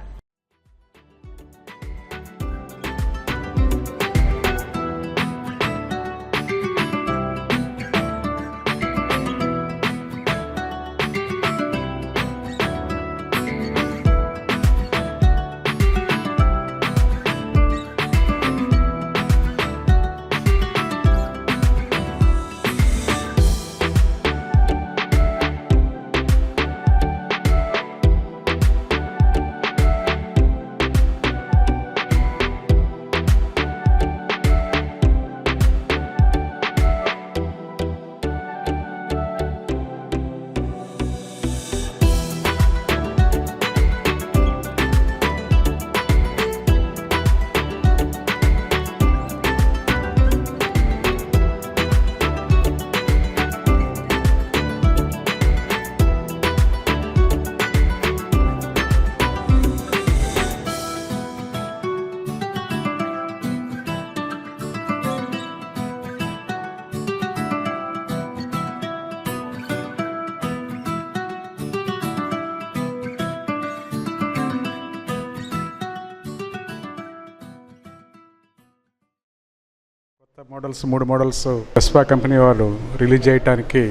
Speaker 15: మోడల్స్ 3 మోడల్స్ వెస్పా కంపెనీ వాళ్ళు రిలీజ్ చేయడానికి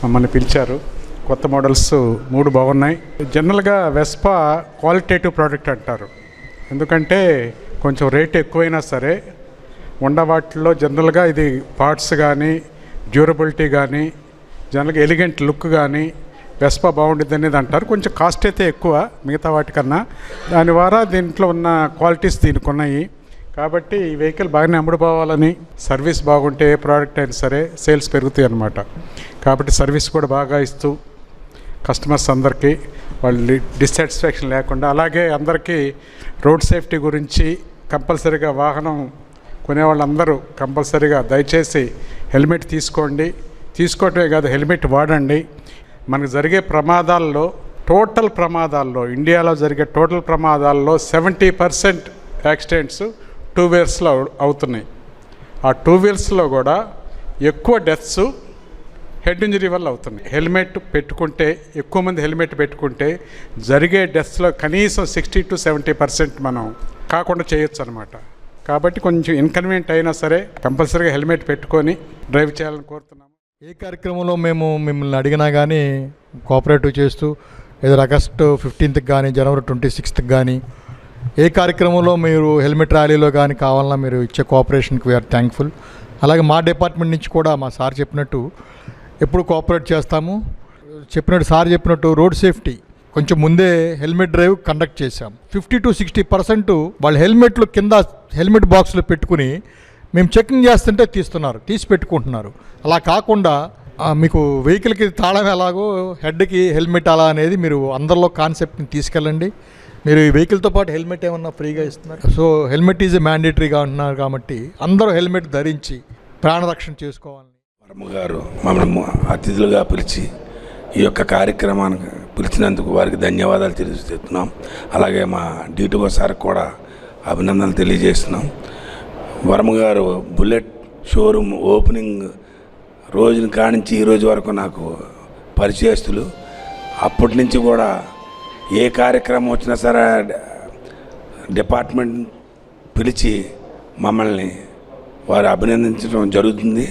Speaker 15: మమ్మల్ని పిలిచారు. కొత్త మోడల్స్ 3 బాగున్నాయి. జనరల్గా వెస్పా క్వాలిటేటివ్ ప్రోడక్ట్ అంటారు. ఎందుకంటే కొంచెం రేట్ ఎక్కువైనా సరే వాటిల్లో జనరల్గా ఇది పార్ట్స్ కానీ, డ్యూరబిలిటీ కానీ, జనరల్గా ఎలిగెంట్ లుక్ కానీ వెస్పా బాగుంటుంది అనేది అంటారు. కొంచెం కాస్ట్ అయితే ఎక్కువ మిగతా వాటికన్నా. దాని ద్వారా దీంట్లో ఉన్న క్వాలిటీస్ దీనికి ఉన్నాయి. కాబట్టి ఈ వెహికల్ బాగానే అమ్ముడుపోవాలని, సర్వీస్ బాగుంటే ఏ ప్రోడక్ట్ అయినా సరే సేల్స్ పెరుగుతాయి అన్నమాట. కాబట్టి సర్వీస్ కూడా బాగా ఇస్తూ కస్టమర్స్ అందరికీ వాళ్ళు డిస్సాటిస్ఫాక్షన్ లేకుండా, అలాగే అందరికీ రోడ్ సేఫ్టీ గురించి కంపల్సరీగా వాహనం కొనేవాళ్ళందరూ కంపల్సరీగా దయచేసి హెల్మెట్ తీసుకోండి. తీసుకోవటమే కాదు, హెల్మెట్ వాడండి. మనకు జరిగే ప్రమాదాల్లో, టోటల్ ప్రమాదాల్లో, ఇండియాలో జరిగే టోటల్ ప్రమాదాల్లో 70% యాక్సిడెంట్స్ 2 వీలర్స్లో అవుతున్నాయి. ఆ 2 వీలర్స్లో కూడా ఎక్కువ డెత్స్ హెడ్ ఇంజరీ వల్ల అవుతున్నాయి. హెల్మెట్ పెట్టుకుంటే, ఎక్కువ మంది హెల్మెట్ పెట్టుకుంటే జరిగే డెత్స్లో కనీసం 60-70% మనం కాకుండా చేయొచ్చు అనమాట. కాబట్టి కొంచెం ఇన్కన్వీనియంట్ అయినా సరే కంపల్సరీగా హెల్మెట్ పెట్టుకొని డ్రైవ్ చేయాలని కోరుతున్నాము.
Speaker 16: ఏ కార్యక్రమంలో మేము మిమ్మల్ని అడిగినా కానీ కోఆపరేటివ్ చేస్తూ, ఏదో ఆగస్టు 15th కానీ జనవరి 26th కానీ ఏ కార్యక్రమంలో మీరు హెల్మెట్ ర్యాలీలో కానీ కావాలన్నా మీరు ఇచ్చే కోఆపరేషన్కి వీఆర్ థ్యాంక్ఫుల్. అలాగే మా డిపార్ట్మెంట్ నుంచి కూడా మా సార్ చెప్పినట్టు ఎప్పుడు కోఆపరేట్ చేస్తాము. సార్ చెప్పినట్టు రోడ్ సేఫ్టీ కొంచెం ముందే హెల్మెట్ డ్రైవ్ కండక్ట్ చేశాం. 50-60% వాళ్ళు హెల్మెట్లు కింద హెల్మెట్ బాక్స్లో పెట్టుకుని మేము చెకింగ్ చేస్తుంటే తీసి పెట్టుకుంటున్నారు. అలా కాకుండా మీకు వెహికల్కి తాళం ఎలాగో హెడ్కి హెల్మెట్ అలా అనేది మీరు అందరిలో కాన్సెప్ట్ని తీసుకెళ్ళండి. మీరు ఈ వెహికల్తో పాటు హెల్మెట్ ఏమన్నా ఫ్రీగా ఇస్తున్నారు. సో హెల్మెట్ ఈజ్ మ్యాండేటరీగా అంటున్నారు కాబట్టి అందరూ హెల్మెట్ ధరించి ప్రాణరక్షణ చేసుకోవాలని.
Speaker 17: వర్మ గారు మమ్మల్ని అతిథులుగా పిలిచి ఈ యొక్క కార్యక్రమానికి పిలిచినందుకు వారికి ధన్యవాదాలు తెలియజేస్తున్నాం. అలాగే మా DTO సార్ కూడా అభినందనలు తెలియజేస్తున్నాం. వర్మ గారు బుల్లెట్ షోరూమ్ ఓపెనింగ్ రోజున కానించి ఈ రోజు వరకు నాకు పరిచయస్తులు. అప్పటి నుంచి కూడా ఏ కార్యక్రమం వచ్చినా సరే డిపార్ట్మెంట్ పిలిచి మమ్మల్ని వారు అభినందించడం జరుగుతుంది.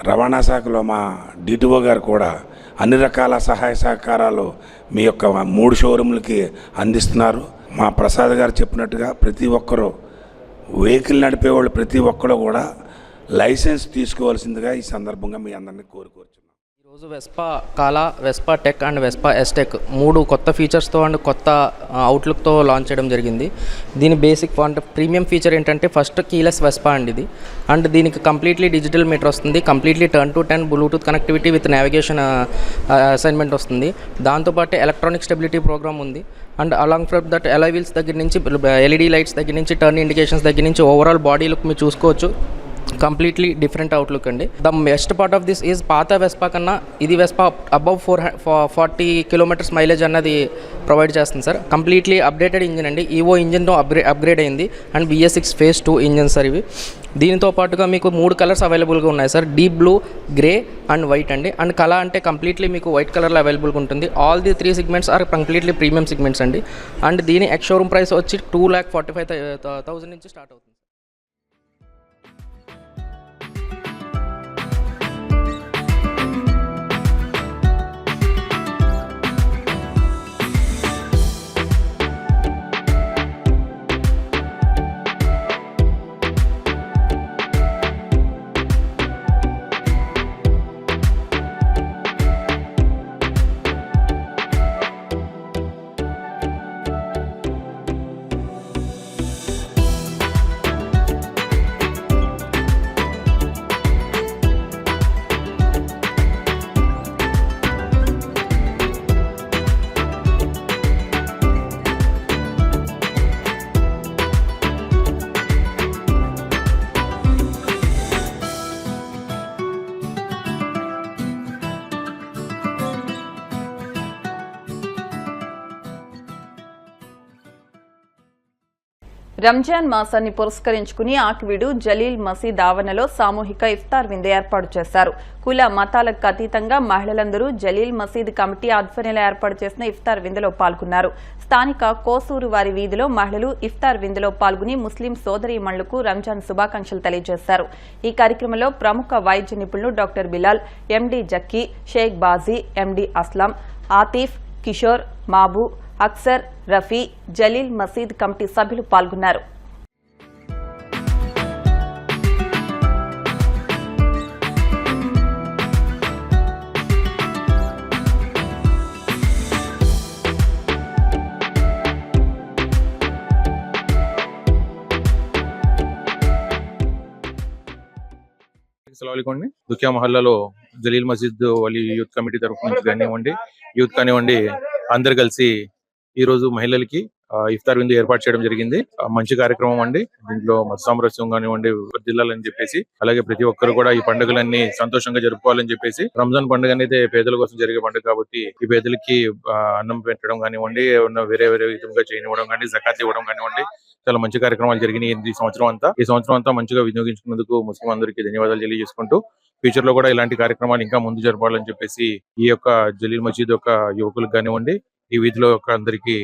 Speaker 17: రవాణా శాఖలో మా DTO గారు కూడా అన్ని రకాల సహాయ సహకారాలు మీ యొక్క 3 షోరూమ్లకి అందిస్తున్నారు. మా ప్రసాద్ గారు చెప్పినట్టుగా ప్రతి ఒక్కరూ వెహికల్ నడిపేవాళ్ళు ప్రతి ఒక్కరు కూడా లైసెన్స్ తీసుకోవాల్సిందిగా ఈ సందర్భంగా మీ అందరినీ కోరుకోవచ్చు.
Speaker 18: ఈరోజు వెస్పా కాలా, వెస్పా టెక్ అండ్ వెస్పా ఎస్టెక్ 3 కొత్త ఫీచర్స్తో అండ్ కొత్త అవుట్లుక్తో లాంచ్ చేయడం జరిగింది. దీని బేసిక్ ప్రీమియం ఫీచర్ ఏంటంటే ఫస్ట్ కీలెస్ వెస్పా అండి ఇది. అండ్ దీనికి కంప్లీట్లీ డిజిటల్ మీటర్ వస్తుంది, completely turn to turn Bluetooth connectivity with navigation assignment వస్తుంది. దాంతోపాటు ఎలక్ట్రానిక్ స్టెబిలిటీ ప్రోగ్రామ్ ఉంది. And along from that alloy wheels దగ్గర నుంచి LED లైట్స్ దగ్గర నుంచి టర్న్ ఇండికేషన్స్ దగ్గర నుంచి ఓవరాల్ బాడీ లుక్ మీరు చూసుకోవచ్చు. కంప్లీట్లీ డిఫరెంట్ అవుట్లుక్ అండి. The best part of this is పాత వెస్పా కన్నా ఇది వెస్పా అబవ్ 40 కిలోమీటర్స్ మైలేజ్ అన్నది ప్రొవైడ్ చేస్తుంది సార్. కంప్లీట్లీ అప్డేటెడ్ ఇంజిన్ అండి. ఈవో ఇంజిన్తో అప్గ్రేడ్ అయింది and BS6 Phase 2 engine sir ఇవి. దీనితో పాటుగా మీకు 3 కలర్స్ అవైలబుల్గా ఉన్నాయి sir, deep blue, grey and white అండి. అండ్ కలర్ అంటే కంప్లీట్లీ మీకు వైట్ కలర్లో అవైలబుల్గా ఉంటుంది. All the 3 segments are completely premium segments అండి. అండ్ దీని ఎక్స్ షోరూమ్ ప్రైస్ వచ్చి 2,45,000 నుంచి స్టార్ట్ అవుతుంది.
Speaker 1: రంజాన్ మాసాన్ని పురస్కరించుకుని ఆకివీడు జలీల్ మసీద్ ఆవరణలో సామూహిక ఇఫ్తార్ విందు ఏర్పాటు చేశారు. కుల మతాలకు అతీతంగా మహిళలందరూ జలీల్ మసీద్ కమిటీ ఆధ్వర్యంలో ఏర్పాటు చేసిన ఇఫ్తార్ విందులో పాల్గొన్నారు. స్థానిక కోసూరు వారి వీధిలో మహిళలు ఇఫ్తార్ విందులో పాల్గొని ముస్లిం సోదరీమణులకు రంజాన్ శుభాకాంక్షలు తెలియజేశారు. ఈ కార్యక్రమంలో ప్రముఖ వైద్య నిపుణులు doctor Bilal, MD Zakki, Sheikh Baji, MD Aslam, Atif, Kishore, Mabu, Aksar, Rafi, Jaleel మసీద్ కమిటీ సభ్యులు పాల్గొన్నారు.
Speaker 19: దుకియా మహల్లాలో జలీల్ మసీద్ వలి యూత్ కమిటీ తరఫు నుంచి కానివ్వండి, యూత్ కానివ్వండి, అందరు కలిసి ఈ రోజు మహిళలకి ఇఫ్తార్ విందు ఏర్పాటు చేయడం జరిగింది. మంచి కార్యక్రమం అండి. దీంట్లో మత సామరస్యం కానివ్వండి జిల్లాలని చెప్పేసి, అలాగే ప్రతి ఒక్కరు కూడా ఈ పండుగలన్నీ సంతోషంగా జరుపుకోవాలని చెప్పేసి, రంజాన్ పండుగ అనేది పేదల కోసం జరిగే పండుగ కాబట్టి ఈ పేదలకి అన్నం పెట్టడం కానివ్వండి, వేరే విధంగా చేయనివ్వడం కానీ, జకాత్ ఇవ్వడం కానివ్వండి, చాలా మంచి కార్యక్రమాలు జరిగినాయి ఈ సంవత్సరం అంతా మంచిగా వినియోగించుకున్నందుకు ముస్లిం అందరికీ ధన్యవాదాలు తెలియజేసుకుంటూ ఫ్యూచర్ లో కూడా ఇలాంటి కార్యక్రమాలు ఇంకా ముందు జరపాలని చెప్పేసి ఈ యొక్క జలీల్ మసీద్ యొక్క యువకులకు కానివ్వండి, ఈ వీధిలో యొక్క అందరికీ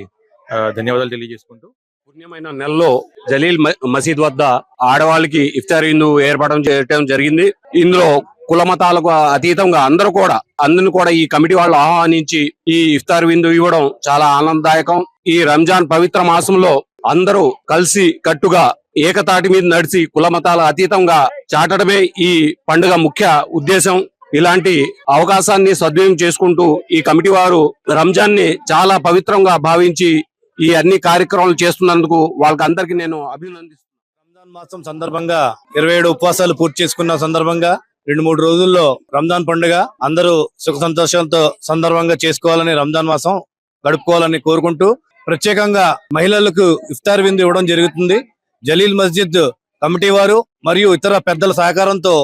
Speaker 19: ధన్యవాదాలు తెలియజేసుకుంటూ,
Speaker 10: పుణ్యమైన నెలలో జలీల్ మసీద్ వద్ద ఆడవాళ్ళకి ఇఫ్తార్ విందు ఏర్పాటు చేయడం జరిగింది. ఇందులో కుల మతాలకు అతీతంగా అందరిని కూడా ఈ కమిటీ వాళ్ళు ఆహ్వానించి ఈ ఇఫ్తార్ విందు ఇవ్వడం చాలా ఆనందదాయకం. ఈ రంజాన్ పవిత్ర మాసంలో అందరూ కలిసి కట్టుగా ఏకతాటి మీద నడిచి కుల మతాల అతీతంగా చాటడమే ఈ పండుగ ముఖ్య ఉద్దేశం. ఇలాంటి అవకాశాన్ని సద్వినియోగం చేసుకుంటూ ఈ కమిటీ వారు రంజాన్ ని చాలా పవిత్రంగా భావించి ఈ అన్ని కార్యక్రమాలు చేస్తున్నందుకు వాళ్ళకందరికీ నేను అభినందిస్తున్నాను.
Speaker 20: రంజాన్ మాసం సందర్భంగా 27 ఉపవాసాలు పూర్తి చేసుకున్న సందర్భంగా 2-3 రోజుల్లో రంజాన్ పండుగ అందరూ సుఖ సంతోషాలతో సందర్భంగా చేసుకోవాలని, రంజాన్ మాసం గడుపుకోవాలని కోరుకుంటూ, ప్రత్యేకంగా మహిళలకు ఇఫ్తార్ విందు ఇవ్వడం జరుగుతుంది. జలీల్ మస్జిద్ కమిటీ వారు మరియు ఇతర పెద్దల సహకారంతో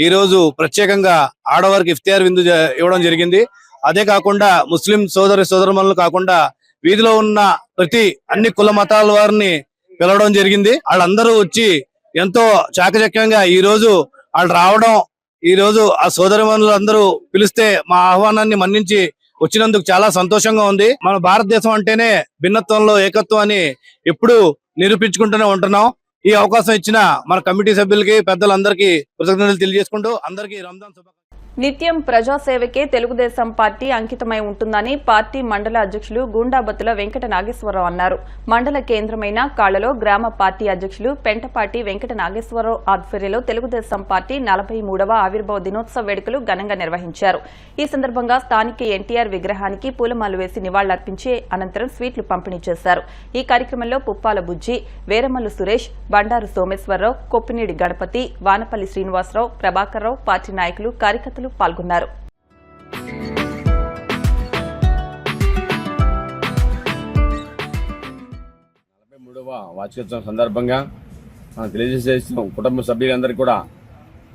Speaker 20: ఈ రోజు ప్రత్యేకంగా ఆడవారికి ఇఫ్తార్ విందు ఇవ్వడం జరిగింది. అదే కాకుండా ముస్లిం సోదరుమణులు కాకుండా వీధిలో ఉన్న అన్ని కుల మతాల వారిని పిలవడం జరిగింది. వాళ్ళందరూ వచ్చి ఎంతో చాకచక్యంగా ఈ రోజు వాళ్ళు రావడం, ఈ రోజు ఆ సోదరిమణులు అందరూ పిలిస్తే మా ఆహ్వానాన్ని మన్నించి వచ్చినందుకు చాలా సంతోషంగా ఉంది. మన భారతదేశం అంటేనే భిన్నత్వంలో ఏకత్వం అని ఎప్పుడూ నిరూపించుకుంటూనే ఉంటున్నాం. ఈ అవకాశం ఇచ్చిన మన కమిటీ సభ్యులకి, పెద్దలందరికీ కృతజ్ఞతలు తెలియజేసుకుంటూ అందరికీ రంజాన్ శుభాకాంక్షలు.
Speaker 1: నిత్యం ప్రజాసేవకే తెలుగుదేశం పార్టీ అంకితమై ఉంటుందని పార్టీ మండల అధ్యక్షులు గుండాబత్తుల వెంకట నాగేశ్వరరావు అన్నారు. మండల కేంద్రమైన కాళ్లలో గ్రామ పార్టీ అధ్యక్షులు పెంటపాటి వెంకట నాగేశ్వరరావు ఆధ్వర్యంలో తెలుగుదేశం పార్టీ 43వ ఆవిర్భావ దినోత్సవ వేడుకలు ఘనంగా నిర్వహించారు. ఈ సందర్భంగా స్థానిక ఎన్టీఆర్ విగ్రహానికి పూలమాలలు వేసి నివాళులర్పించి అనంతరం స్వీట్లు పంపిణీ చేశారు. ఈ కార్యక్రమంలో పుప్పాల బుజ్జి, వేరమల్లు సురేష్, బండారు సోమేశ్వరరావు, కొప్పినేడి గణపతి, వానపల్లి శ్రీనివాసరావు, ప్రభాకర్రావు, పార్టీ నాయకులు, కార్యకర్తలు పాల్గొన్నారు.
Speaker 10: 43వ వార్షికోత్సవం సందర్భంగా మన తెలుగుదేశం కుటుంబ సభ్యులందరికీ కూడా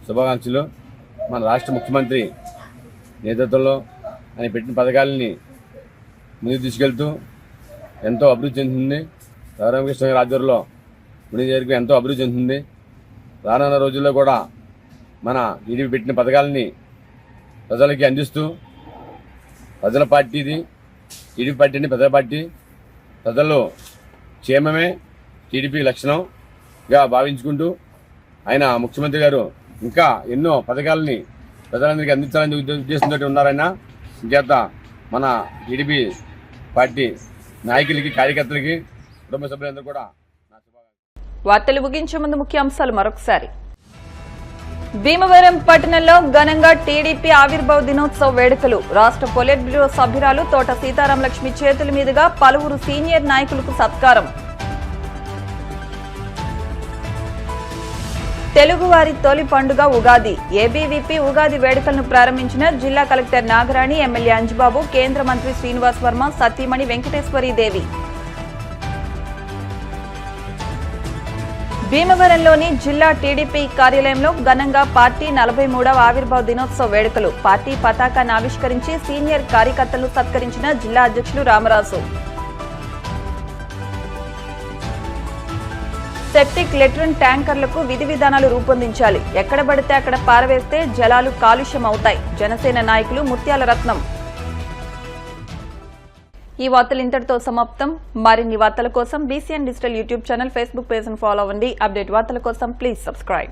Speaker 10: శుభాకాంక్షలు. మన రాష్ట్ర ముఖ్యమంత్రి నేతృత్వంలో ఆయన పెట్టిన పథకాలని ముందుకు తీసుకెళ్తూ ఎంతో అభివృద్ధి చెందుతుంది. రామకృష్ణ గారి ఆధ్వర్యంలో ముందు ఎంతో అభివృద్ధి చెందుతుంది. రానున్న రోజుల్లో కూడా మన టీడీపీ పెట్టిన పథకాలని ప్రజలకి అందిస్తూ, ప్రజల పార్టీది టీడీపీ పార్టీని ప్రజల పార్టీ, ప్రజల్లో క్షేమమే టీడీపీ లక్షణంగా భావించుకుంటూ ఆయన ముఖ్యమంత్రి గారు ఇంకా ఎన్నో పథకాలని ప్రజలందరికీ అందించాలని ఉద్దేశంతో ఉన్నారైనా. ఇంకేత మన టీడీపీ పార్టీ నాయకులకి, కార్యకర్తలకి, కుటుంబ సభ్యులందరూ కూడా
Speaker 1: వార్తలు ముగించే ముందు ముఖ్య అంశాలు మరొకసారి. భీమవరం పట్టణంలో ఘనంగా టీడీపీ ఆవిర్భావ దినోత్సవ వేడుకలు. రాష్ట్ర పొలిట్ బ్యూరో సభ్యురాలు తోట సీతారాం లక్ష్మి చేతుల మీదుగా పలువురు సీనియర్ నాయకులకు సత్కారం. తెలుగువారి తొలి పండుగ ఉగాది. ఏబీవీపీ ఉగాది వేడుకలను ప్రారంభించిన జిల్లా కలెక్టర్ నాగరాణి, ఎమ్మెల్యే అంజుబాబు, కేంద్ర మంత్రి శ్రీనివాస్ వర్మ, సతీమణి వెంకటేశ్వరీదేవి. భీమవరంలోని జిల్లా టీడీపీ కార్యాలయంలో ఘనంగా పార్టీ 43వ ఆవిర్భావ దినోత్సవ వేడుకలు. పార్టీ పతాకాన్ని ఆవిష్కరించి సీనియర్ కార్యకర్తలను సత్కరించిన జిల్లా అధ్యక్షులు రామరాజు. సెప్టిక్ లెట్రిన్ ట్యాంకర్లకు విధి విధానాలు రూపొందించాలి. ఎక్కడ పడితే అక్కడ పారవేస్తే జలాలు కాలుష్యం అవుతాయి. జనసేన నాయకులు ముత్యాల రత్నం. ఈ వార్తలు ఇంతటితో సమాప్తం. మరిన్ని వార్తల కోసం BCN digital YouTube channel, Facebook page follow అవ్వండి. అప్డేట్ వార్తల కోసం ప్లీజ్ సబ్స్క్రైబ్.